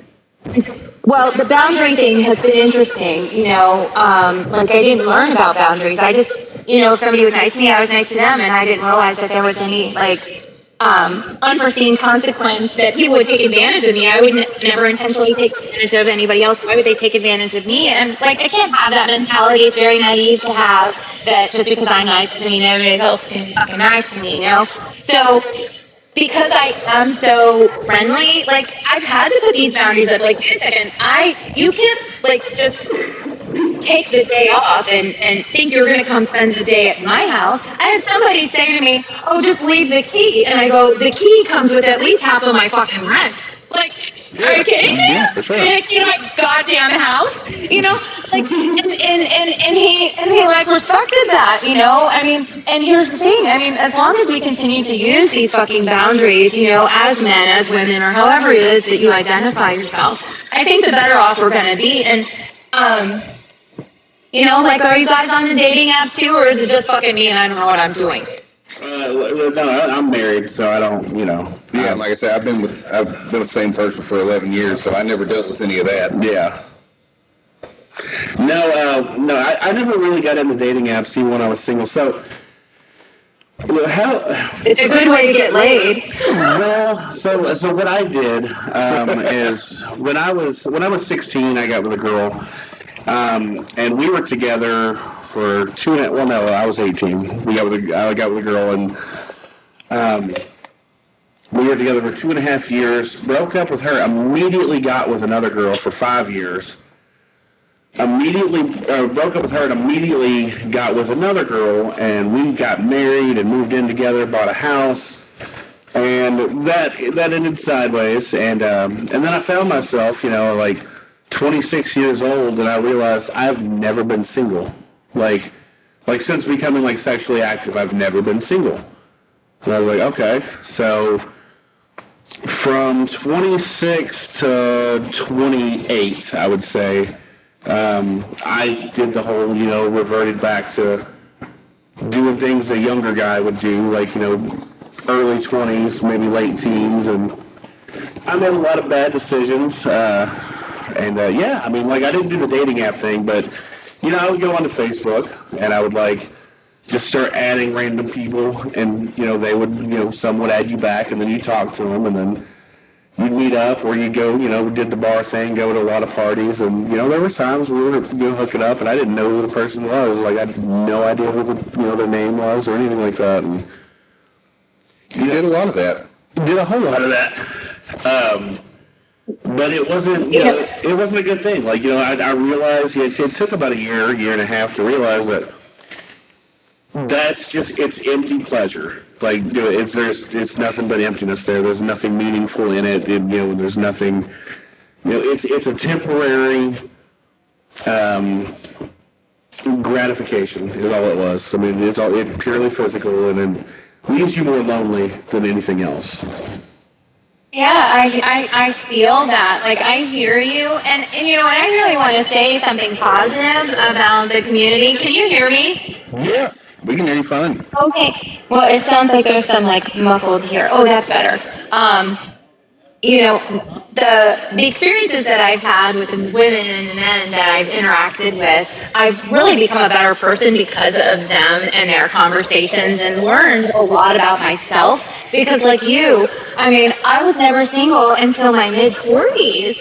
Well, the boundary thing has been interesting, like I didn't learn about boundaries. I just, if somebody was nice to me, I was nice to them, and I didn't realize that there was any, like, unforeseen consequence that people would take advantage of me. I would never intentionally take advantage of anybody else. Why would they take advantage of me? And, like, I can't have that mentality. It's very naive to have that just because I'm nice doesn't mean everybody else can be fucking nice to me, So because I am so friendly, like, I've had to put these boundaries up. Like, wait a second, you can't, like, just take the day off and think you're going to come spend the day at my house. I had somebody say to me, oh, just leave the key. And I go, the key comes with at least half of my fucking rent. Like, are you kidding me? Yeah, for sure. You know, my goddamn house, you know, like, and he like respected that, you know, I mean, and here's the thing, I mean, as long as we continue to use these fucking boundaries, you know, as men, as women, or however it is that you identify yourself, I think the better off we're gonna be. And, you know, like, are you guys on the dating apps too, or is it just fucking me and I don't know what I'm doing? No, I'm married, so I don't, you know. Yeah, like I said, I've been with the same person for 11 years, so I never dealt with any of that. Yeah. No, I never really got into dating apps even when I was single. So, It's a good way to get laid. Well, so what I did is when I was 16, I got with a girl, and we were together for I was 18. I got with a girl, and we were together for 2.5 years. Broke up with her. Immediately got with another girl for 5 years. Immediately broke up with her and immediately got with another girl, and we got married and moved in together, bought a house, and that ended sideways. And then I found myself, you know, like 26 years old, and I realized I've never been single. Like since becoming like sexually active, I've never been single. And I was like, okay, so from 26 to 28, I would say, I did the whole, you know, reverted back to doing things a younger guy would do, like, you know, early 20s, maybe late teens, and I made a lot of bad decisions, yeah, I mean, like, I didn't do the dating app thing, but, you know, I would go onto Facebook, and I would, like, just start adding random people, and, you know, they would, you know, some would add you back, and then you talk to them, and then you'd meet up, or you'd go, you know, did the bar thing, go to a lot of parties, and, you know, there were times we were, you know, hooking up, and I didn't know who the person was. Like, I had no idea who their name was or anything like that. And you did a lot of that. Did a whole lot of that. But it wasn't, you know, it wasn't a good thing. Like, you know, I realized it took about a year and a half to realize that that's just, it's empty pleasure. Like, you know, it's nothing but emptiness there. There's nothing meaningful in it. You know, there's nothing, you know, it's a temporary gratification is all it was. I mean, it's purely physical, and it leaves you more lonely than anything else. Yeah, I feel that. Like, I hear you. And you know, I really want to say something positive about the community. Can you hear me? Yes, we can hear you fine. Okay. Well, it sounds like there's some, like, muffled here. Oh, that's better. You know, the experiences that I've had with the women and the men that I've interacted with, I've really become a better person because of them and their conversations, and learned a lot about myself. Because, like you, I mean, I was never single until my mid-40s.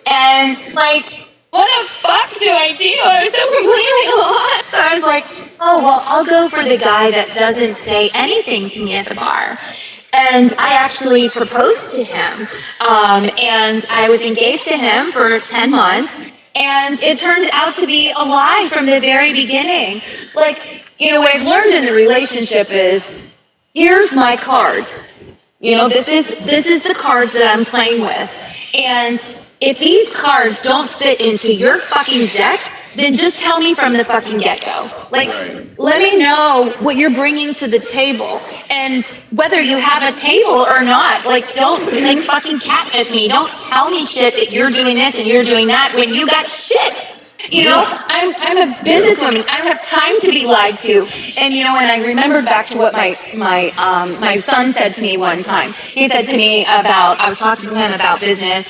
And, like, what the fuck do I do? I was so completely lost. So I was like, oh, well, I'll go for the guy that doesn't say anything to me at the bar. And I actually proposed to him, and I was engaged to him for 10 months, and it turned out to be a lie from the very beginning. Like, you know, what I've learned in the relationship is, here's my cards. You know, this is the cards that I'm playing with. And if these cards don't fit into your fucking deck, then just tell me from the fucking get-go. Like, let me know what you're bringing to the table, and whether you have a table or not. Like, don't, like, fucking catfish me. Don't tell me shit that you're doing this and you're doing that when you got shit. You know, I'm a businesswoman. I don't have time to be lied to. And, you know, and I remembered back to what my son said to me one time. He said to me I was talking to him about business,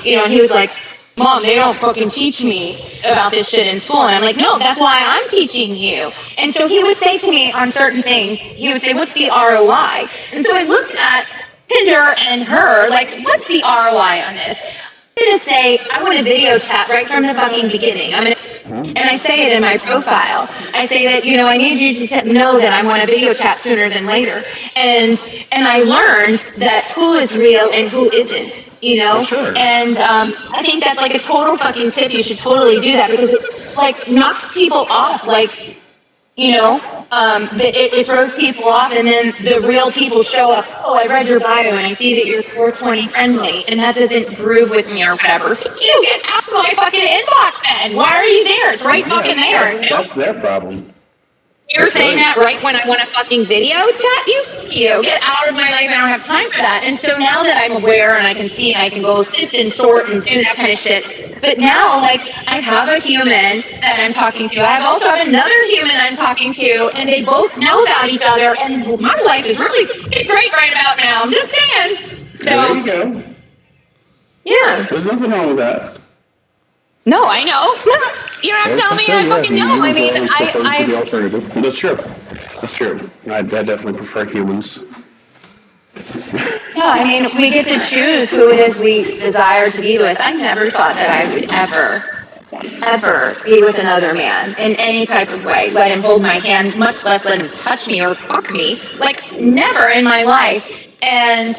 you know, and he was like, Mom, they don't fucking teach me about this shit in school. And I'm like, no, that's why I'm teaching you. And so he would say to me on certain things, he would say, what's the ROI? And so I looked at Tinder and her, like, what's the ROI on this? I'm going to say, I want a video chat right from the fucking beginning. And I say it in my profile. I say that, you know, I need you to know that I want a video chat sooner than later. And I learned that who is real and who isn't, you know? For sure. And I think that's like a total fucking tip. You should totally do that, because like knocks people off, like, it throws people off, and then the real people show up. Oh, I read your bio and I see that you're 420 friendly, and that doesn't groove with me or whatever. Fuck you, get out of my fucking inbox then. Why are you there? It's right fucking there. That's their problem. You're saying that right when I want a fucking video chat? You get out of my life. I don't have time for that. And so now that I'm aware and I can see and I can go sift and sort and do that kind of shit. But now, like, I have a human that I'm talking to. I also have another human I'm talking to, and they both know about each other. And my life is really fucking great right about now. I'm just saying. There So, you go. yeah. There's nothing wrong with that. No, I know. You don't have to tell me. I fucking know. I mean, the alternative. That's true. That's true. I definitely prefer humans. Yeah, I mean, we get to choose who it is we desire to be with. I never thought that I would ever be with another man in any type of way. Let him hold my hand, much less let him touch me or fuck me. Like, never in my life. And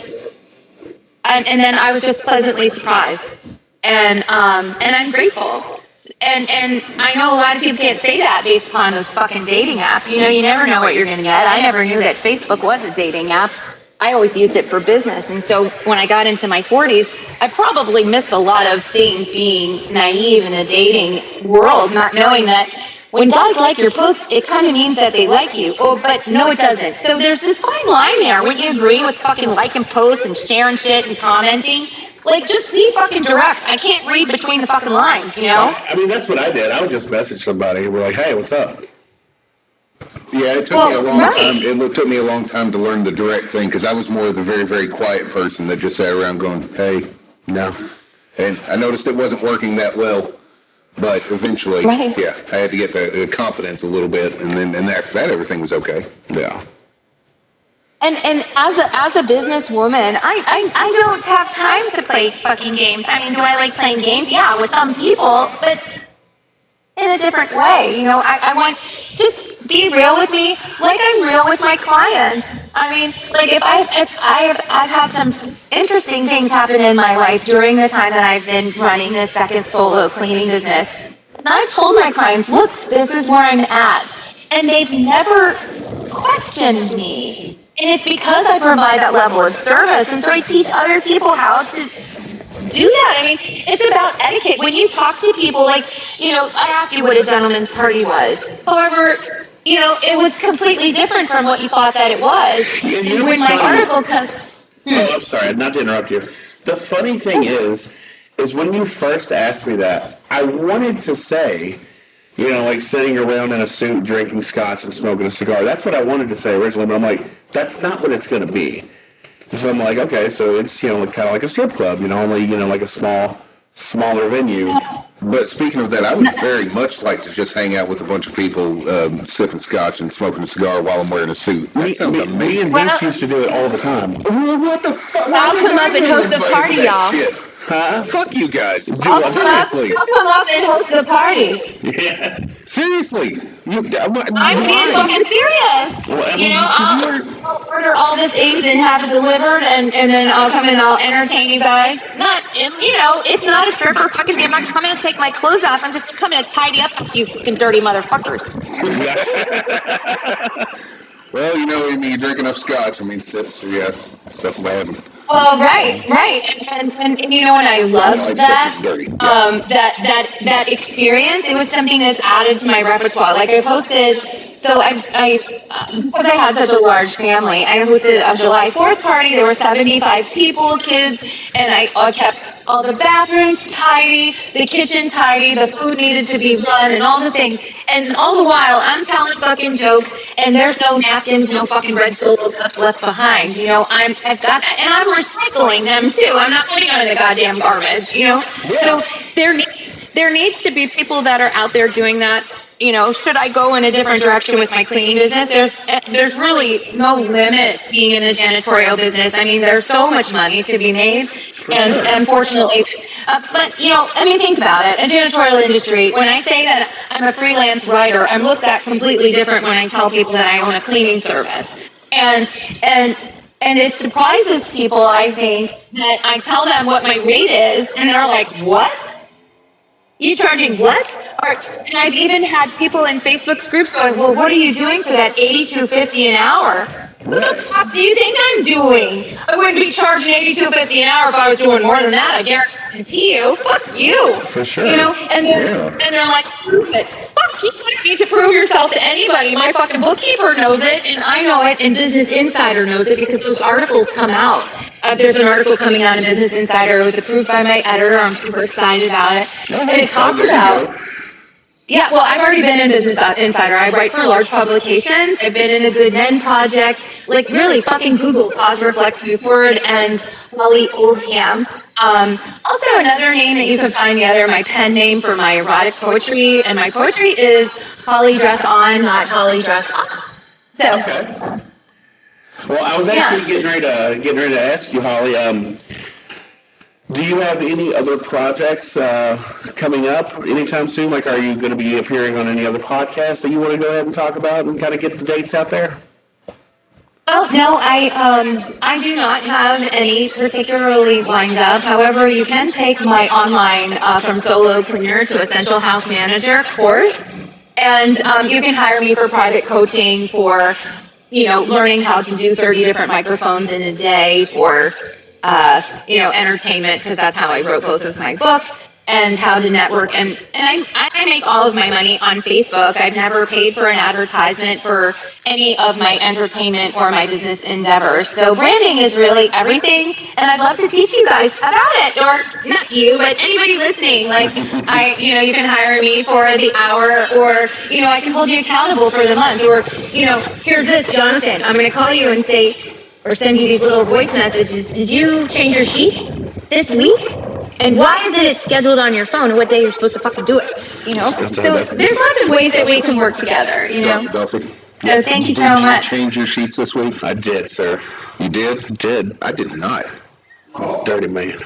then I was just pleasantly surprised. And I'm grateful. And I know a lot of people can't say that based upon those fucking dating apps. You never know what you're gonna get. I never knew that Facebook was a dating app. I always used it for business. And so when I got into my 40s, I probably missed a lot of things being naive in the dating world, not knowing that when guys like your post, it kind of means that they like you. Oh, but no, it doesn't. So there's this fine line there. Wouldn't you agree with fucking liking posts and sharing shit and commenting? Like, just be fucking direct. I can't read between the fucking lines, I mean, that's what I did. I would just message somebody and be like, hey, what's up? Yeah, it took me a long time. It took me a long time to learn the direct thing because I was more of the very, very quiet person that just sat around going, hey, no. And I noticed it wasn't working that well, but eventually, yeah, I had to get the confidence a little bit, and then after that, everything was okay. Yeah. And as a businesswoman, I don't have time to play fucking games. I mean, do I like playing games? Yeah, with some people, but in a different way. I want, just be real with me like I'm real with my clients. I mean, like if I've had some interesting things happen in my life during the time that I've been running this second solo cleaning business. And I've told my clients, look, this is where I'm at. And they've never questioned me. And it's because I provide that level of service. And so I teach other people how to do that. I mean, it's about etiquette. When you talk to people, like, I asked you what a gentleman's party was. However, it was completely different from what you thought that it was. And when my article comes... Oh, I'm sorry, not to interrupt you. The funny thing is when you first asked me that, I wanted to say, like sitting around in a suit, drinking scotch and smoking a cigar. That's what I wanted to say originally, but I'm like, that's not what it's going to be. So I'm like, okay, so it's, kind of like a strip club, only, like a smaller venue. But speaking of that, I would very much like to just hang out with a bunch of people sipping scotch and smoking a cigar while I'm wearing a suit. That sounds amazing. Me and Vince used to do it all the time. What the fuck? I'll come up and host a party, y'all. Huh? Fuck you guys. I'll come up and host the party. Yeah. Seriously. I'm being fucking serious. I'll order all the things and have it delivered, and then I'll come and I'll entertain you guys. It's not a stripper fucking thing. I'm not coming to take my clothes off. I'm just coming to tidy up you fucking dirty motherfuckers. Well, you drink enough scotch. I mean, stuff will happen. Well, right, and I loved that experience. It was something that's added to my repertoire. Like I hosted, so because I had such a large family, I hosted a July 4th party. There were 75 people, kids, and I kept all the bathrooms tidy, the kitchen tidy, the food needed to be run, and all the things. And all the while, I'm telling fucking jokes, and there's no napkins, no fucking red Solo cups left behind. I've got that, and I'm recycling them too. I'm not putting them in the goddamn garbage. Yeah. So there needs to be people that are out there doing that. Should I go in a different direction with my cleaning business? There's really no limit being in the janitorial business. I mean, there's so much money to be made, and unfortunately, but think about it. A janitorial industry. When I say that I'm a freelance writer, I'm looked at completely different when I tell people that I own a cleaning service, and it surprises people. I think that I tell them what my rate is, and they're like, "What?" You charging what? And I've even had people in Facebook's groups going, well, what are you doing for that $82.50 an hour? What the fuck do you think I'm doing? I wouldn't be charging $82.50 an hour if I was doing more than that. I guarantee you. Fuck you. For sure. You know, and they're like, prove it. Fuck you. You don't need to prove yourself to anybody. My fucking bookkeeper knows it, and I know it, and Business Insider knows it because those articles come out. There's an article coming out in Business Insider. It was approved by my editor. I'm super excited about it. And it talks about... Yeah, well, I've already been in Business Insider. I write for large publications. I've been in the Good Men Project. Like, really, fucking Google Pause, Reflect, Move Forward, and Holly Oldham. Also, another name that you can find me under, my pen name for my erotic poetry, and my poetry is Holly Dress On, not Holly Dress Off. So. Okay. Well, I was actually getting ready to ask you, Holly. Do you have any other projects coming up anytime soon? Like, are you going to be appearing on any other podcasts that you want to go ahead and talk about and kind of get the dates out there? Well, no, I do not have any particularly lined up. However, you can take my online from solopreneur to essential house manager course, and you can hire me for private coaching for, you know, learning how to do 30 different microphones in a day for, you know, entertainment, because that's how I wrote both of my books, and how to network. And I make all of my money on Facebook. I've never paid for an advertisement for any of my entertainment or my business endeavors. So branding is really everything, and I'd love to teach you guys about it, or not you, but anybody listening. Like, you know, you can hire me for the hour, or, you know, I can hold you accountable for the month, or, you know, here's this, Jonathan, I'm going to call you and say, or send you these little voice messages. Did you change your sheets this week? And why isn't it scheduled on your phone, and what day you're supposed to fucking do it? You know? So there's lots of ways that we can work together, you know? Duffy. So thank you so much. Did you change your sheets this week? I did, sir. You did? I did. I did not. Dirty man.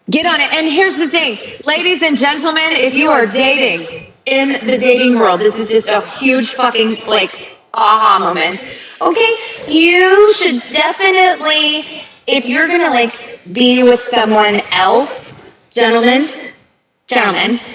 Get on it. And here's the thing, ladies and gentlemen, if you are dating in the dating world, this is just a huge fucking, like, aha moment. Okay? You should definitely, if you're gonna, like, be with someone else, gentlemen,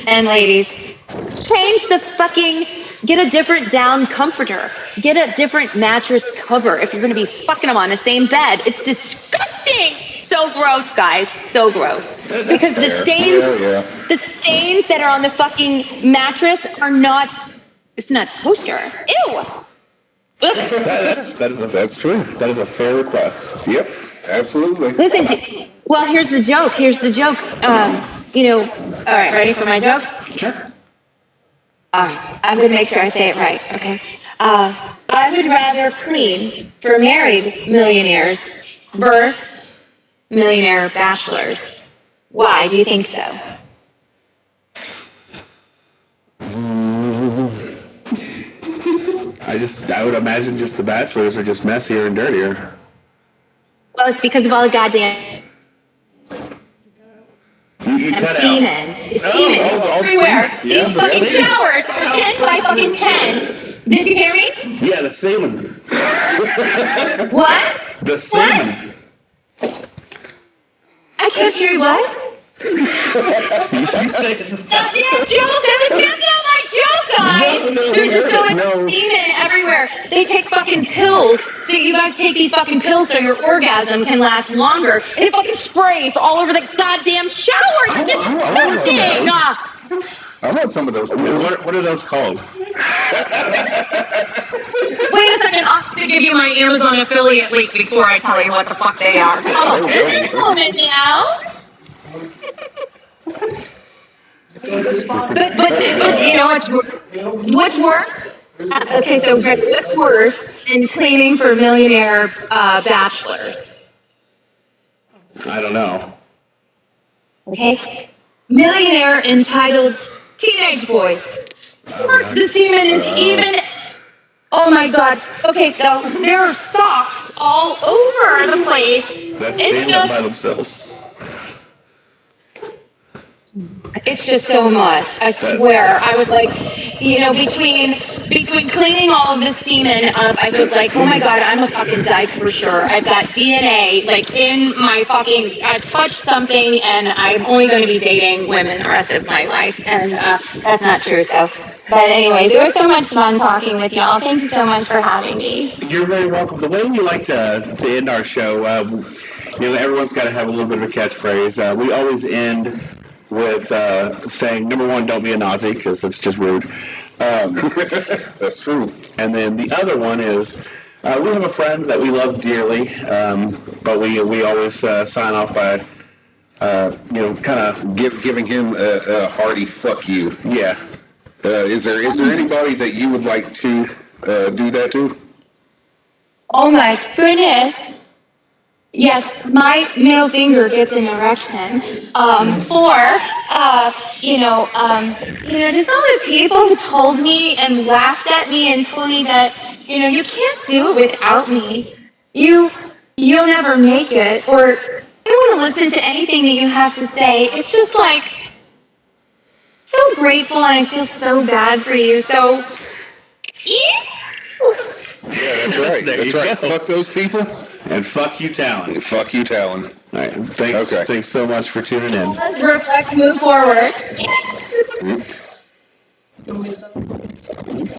and ladies, change the fucking, get a different down comforter, get a different mattress cover if you're gonna be fucking them on the same bed. It's disgusting. So gross, guys. So gross. Because the stains that are on the fucking mattress are not, it's not kosher. Ew. That's true. That is a fair request. Yep, absolutely. Listen, well, here's the joke. You know, all right, ready for my joke? Sure. All right, I'm going to make sure I say it right, okay? I would rather clean for married millionaires versus millionaire bachelors. Why do you think so? I would imagine just the bachelors are just messier and dirtier. Well, it's because of all the goddamn semen. It's semen everywhere. These fucking showers are 10 by fucking 10. Did you hear me? Yeah, the semen. What? The semen. What? I can't hear you, what? That damn joke! I was messing up my joke, guys! There's just so much semen everywhere. They take fucking pills. So you guys take these fucking pills so your orgasm can last longer. And it fucking sprays all over the goddamn shower. It's disgusting! I want some of those pills. What are those called? Wait a second, I'll have to give you my Amazon affiliate link before I tell you what the fuck they are. Come on, this moment now. But you know what's worse? Okay, so what's worse than cleaning for millionaire bachelors? I don't know. Okay, millionaire entitled teenage boys. First, the semen is even. Oh my god. Okay, so there are socks all over the place. That's it's stand up by just. themselves. It's just so much. I swear. I was like, between cleaning all of this semen up, I was like, oh my god, I'm a fucking dyke for sure. I've got DNA like in my fucking. I've touched something, and I'm only going to be dating women the rest of my life, and that's not true. So, but anyways, it was so much fun talking with y'all. Thank you so much for having me. You're very welcome. The way we like to end our show, everyone's got to have a little bit of a catchphrase. We always end with saying, number one, don't be a Nazi, because it's just rude. That's true. And then the other one is, we have a friend that we love dearly, but we always sign off by, kind of Giving him a hearty fuck you. yeah. Is there anybody that you would like to do that to? Oh my goodness. Yes, my middle finger gets an erection. Just all the people who told me and laughed at me and told me that, you can't do it without me. You'll never make it, or I don't want to listen to anything that you have to say. It's just like, so grateful, and I feel so bad for you. So, Yeah, that's right. There That's you right. go. Fuck those people. And fuck you, Talon. Fuck you, Talon. All right. Thanks. Okay. Thanks so much for tuning in. let's reflect, move forward.